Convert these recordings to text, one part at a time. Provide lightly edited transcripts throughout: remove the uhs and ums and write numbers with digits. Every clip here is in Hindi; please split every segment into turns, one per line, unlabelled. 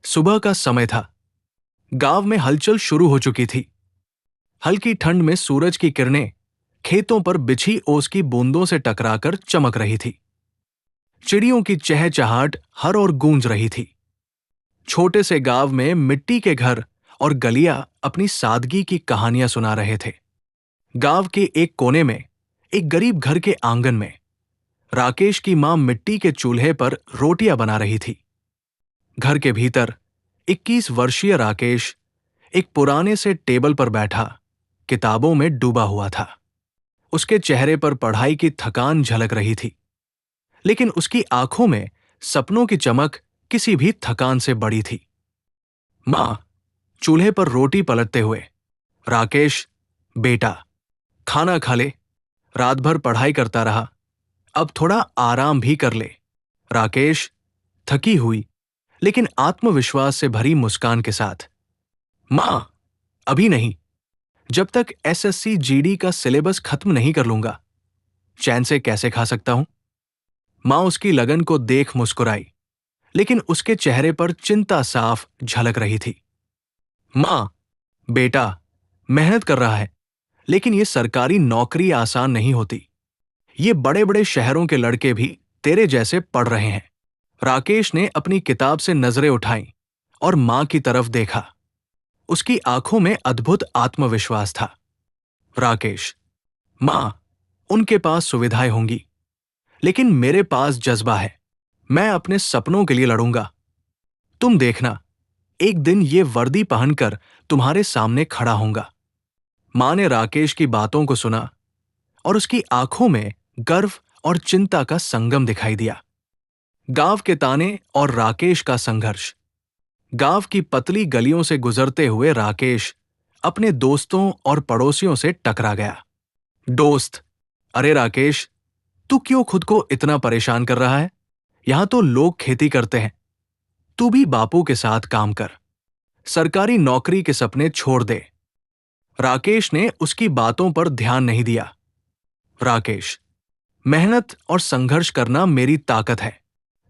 सुबह का समय था। गांव में हलचल शुरू हो चुकी थी। हल्की ठंड में सूरज की किरणें खेतों पर बिछी ओस की बूंदों से टकराकर चमक रही थी। चिड़ियों की चहचहाट हर ओर गूंज रही थी। छोटे से गांव में मिट्टी के घर और गलियां अपनी सादगी की कहानियां सुना रहे थे। गांव के एक कोने में, एक गरीब घर के आंगन में, राकेश की मां मिट्टी के चूल्हे पर रोटियां बना रही थी। घर के भीतर 21 वर्षीय राकेश एक पुराने से टेबल पर बैठा किताबों में डूबा हुआ था। उसके चेहरे पर पढ़ाई की थकान झलक रही थी, लेकिन उसकी आंखों में सपनों की चमक किसी भी थकान से बड़ी थी। मां चूल्हे पर रोटी पलटते हुए, राकेश बेटा, खाना खा ले, रात भर पढ़ाई करता रहा, अब थोड़ा आराम भी कर ले। राकेश थकी हुई लेकिन आत्मविश्वास से भरी मुस्कान के साथ, मां अभी नहीं, जब तक एसएससी जीडी का सिलेबस खत्म नहीं कर लूंगा। चैन से कैसे खा सकता हूं? मां उसकी लगन को देख मुस्कुराई, लेकिन उसके चेहरे पर चिंता साफ झलक रही थी। मां बेटा मेहनत कर रहा है, लेकिन ये सरकारी नौकरी आसान नहीं होती। ये बड़े बड़े शहरों के लड़के भी तेरे जैसे पढ़ रहे हैं। राकेश ने अपनी किताब से नजरें उठाईं और मां की तरफ देखा। उसकी आंखों में अद्भुत आत्मविश्वास था। राकेश, मां, उनके पास सुविधाएं होंगी, लेकिन मेरे पास जज्बा है। मैं अपने सपनों के लिए लड़ूंगा। तुम देखना, एक दिन ये वर्दी पहनकर तुम्हारे सामने खड़ा होऊंगा। मां ने राकेश की बातों को सुना और उसकी आंखों में गर्व और चिंता का संगम दिखाई दिया। गांव के ताने और राकेश का संघर्ष। गांव की पतली गलियों से गुजरते हुए राकेश अपने दोस्तों और पड़ोसियों से टकरा गया। दोस्त, अरे राकेश, तू क्यों खुद को इतना परेशान कर रहा है? यहां तो लोग खेती करते हैं। तू भी बापू के साथ काम कर। सरकारी नौकरी के सपने छोड़ दे। राकेश ने उसकी बातों पर ध्यान नहीं दिया। राकेश, मेहनत और संघर्ष करना मेरी ताकत है।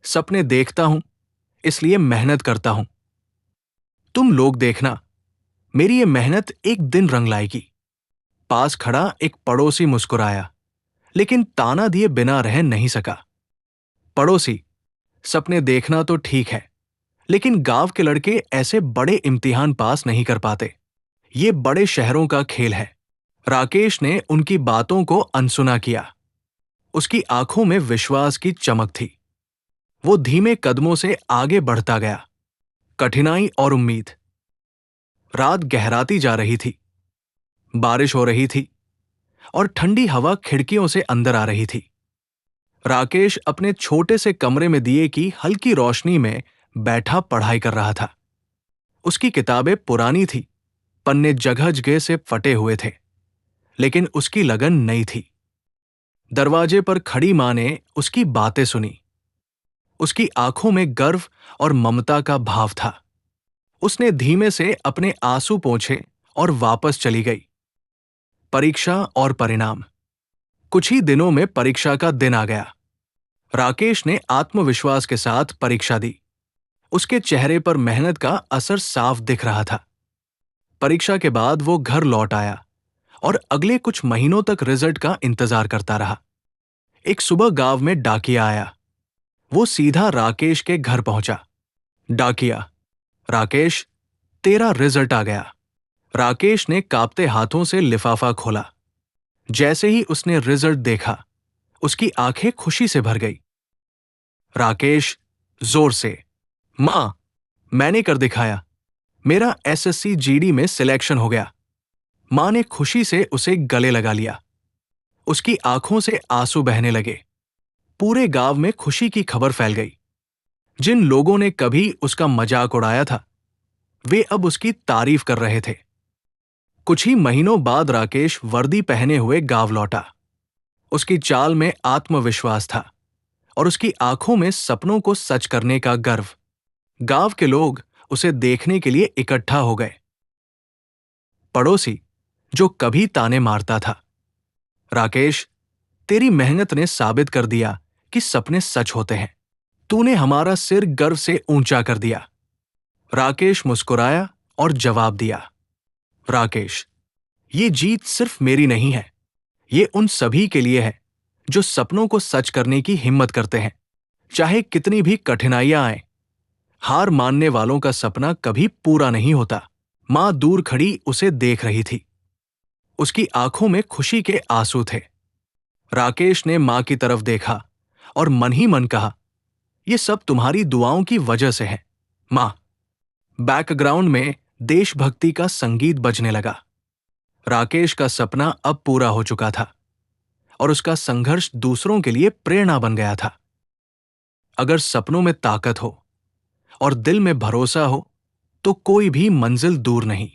सपने देखता हूं, इसलिए मेहनत करता हूं। तुम लोग देखना, मेरी ये मेहनत एक दिन रंग लाएगी। पास खड़ा एक पड़ोसी मुस्कुराया, लेकिन ताना दिए बिना रह नहीं सका। पड़ोसी, सपने देखना तो ठीक है, लेकिन गांव के लड़के ऐसे बड़े इम्तिहान पास नहीं कर पाते। ये बड़े शहरों का खेल है। राकेश ने उनकी बातों को अनसुना किया। उसकी आंखों में विश्वास की चमक थी। वो धीमे कदमों से आगे बढ़ता गया। कठिनाई और उम्मीद। रात गहराती जा रही थी। बारिश हो रही थी और ठंडी हवा खिड़कियों से अंदर आ रही थी। राकेश अपने छोटे से कमरे में दिए की हल्की रोशनी में बैठा पढ़ाई कर रहा था। उसकी किताबें पुरानी थी, पन्ने जगह जगह से फटे हुए थे, लेकिन उसकी लगन नई थी। दरवाजे पर खड़ी मां ने उसकी बातें सुनी। उसकी आंखों में गर्व और ममता का भाव था। उसने धीमे से अपने आंसू पोंछे और वापस चली गई। परीक्षा और परिणाम। कुछ ही दिनों में परीक्षा का दिन आ गया। राकेश ने आत्मविश्वास के साथ परीक्षा दी। उसके चेहरे पर मेहनत का असर साफ दिख रहा था। परीक्षा के बाद वो घर लौट आया और अगले कुछ महीनों तक रिजल्ट का इंतजार करता रहा। एक सुबह गांव में डाकिया आया। वो सीधा राकेश के घर पहुंचा। डाकिया, राकेश, तेरा रिजल्ट आ गया। राकेश ने कांपते हाथों से लिफाफा खोला। जैसे ही उसने रिजल्ट देखा, उसकी आंखें खुशी से भर गई। राकेश जोर से, मां, मैंने कर दिखाया। मेरा एसएससी जीडी में सिलेक्शन हो गया। मां ने खुशी से उसे गले लगा लिया। उसकी आंखों से आंसू बहने लगे। पूरे गांव में खुशी की खबर फैल गई। जिन लोगों ने कभी उसका मजाक उड़ाया था, वे अब उसकी तारीफ कर रहे थे। कुछ ही महीनों बाद राकेश वर्दी पहने हुए गांव लौटा। उसकी चाल में आत्मविश्वास था और उसकी आंखों में सपनों को सच करने का गर्व। गांव के लोग उसे देखने के लिए इकट्ठा हो गए। पड़ोसी, जो कभी ताने मारता था, राकेश, तेरी मेहनत ने साबित कर दिया कि सपने सच होते हैं। तूने हमारा सिर गर्व से ऊंचा कर दिया। राकेश मुस्कुराया और जवाब दिया, राकेश, ये जीत सिर्फ मेरी नहीं है, ये उन सभी के लिए है जो सपनों को सच करने की हिम्मत करते हैं, चाहे कितनी भी कठिनाइयां आए। हार मानने वालों का सपना कभी पूरा नहीं होता। मां दूर खड़ी उसे देख रही थी। उसकी आंखों में खुशी के आंसू थे। राकेश ने मां की तरफ देखा और मन ही मन कहा, यह सब तुम्हारी दुआओं की वजह से है मां। बैकग्राउंड में देशभक्ति का संगीत बजने लगा। राकेश का सपना अब पूरा हो चुका था और उसका संघर्ष दूसरों के लिए प्रेरणा बन गया था। अगर सपनों में ताकत हो और दिल में भरोसा हो तो कोई भी मंजिल दूर नहीं।